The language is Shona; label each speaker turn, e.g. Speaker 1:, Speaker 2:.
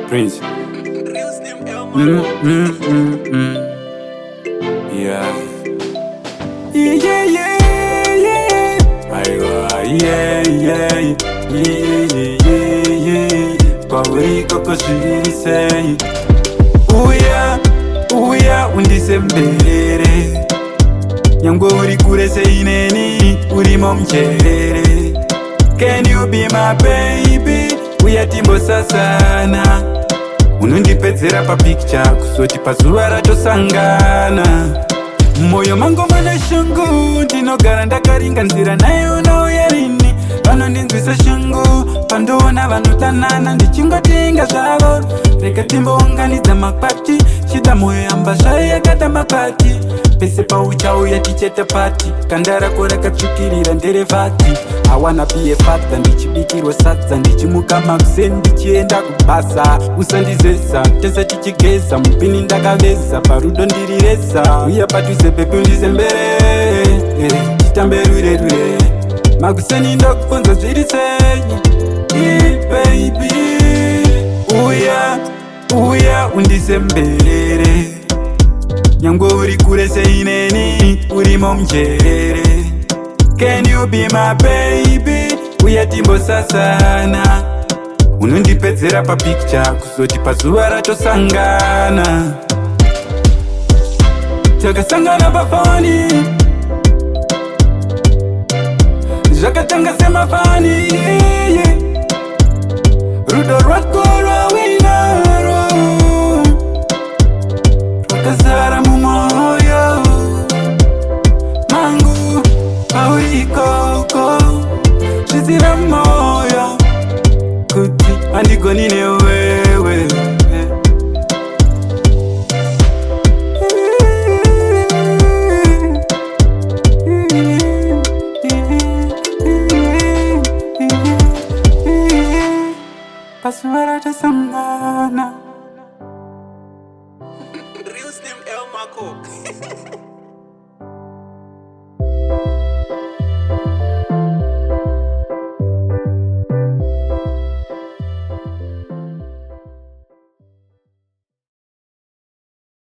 Speaker 1: Prince. Yeah. Yeah, yeah, yeah. Aiwa, yeah, yeah, yeah. Pauriko koshise. Uya, undisembere. Nyangwe uri kure seineni, uri momchere. Can you be my baby? Uya timbo sasana. Unundipedzera pa picture kusoti pazuva ratosangana. Moyo mangu mane shungu, ndinogara ndakaringanzira naye unauya rini. Vanondinzwisa shungu, pandoona vanodanana ndichingotenga zvavo. Reka timbounganidza makwati, chida moyo yamba zvayo yakada makwati. Pese pauchauya ticheta pati, kanda rako rakatsvukirira nderevati. I wanna be a father, ndichibikirwa sadza, ndichimuka makuseni ndichienda kubasa. Usandizesa, tese tichigeza, mupini ndakaveza, parudo ndiriresa. Uya padhuze pepi undizembere, titambe rure. Makuseni ndokubvunza zviri sei, baby. Uya undizembere. Nyangwe uri kure seineni, uri momchere. Can you be my baby? Uya timbo sasana. Unundipedzera pa picture kusoti pazuva ratosangana. Takasangana pafoni, zvakatanga semafani. Rudo rwako rwawinaro, rwakazara mumoyo mangu. Paurikoko zvizira moyo kuti handigoni newewe. Pazuva ratosangana.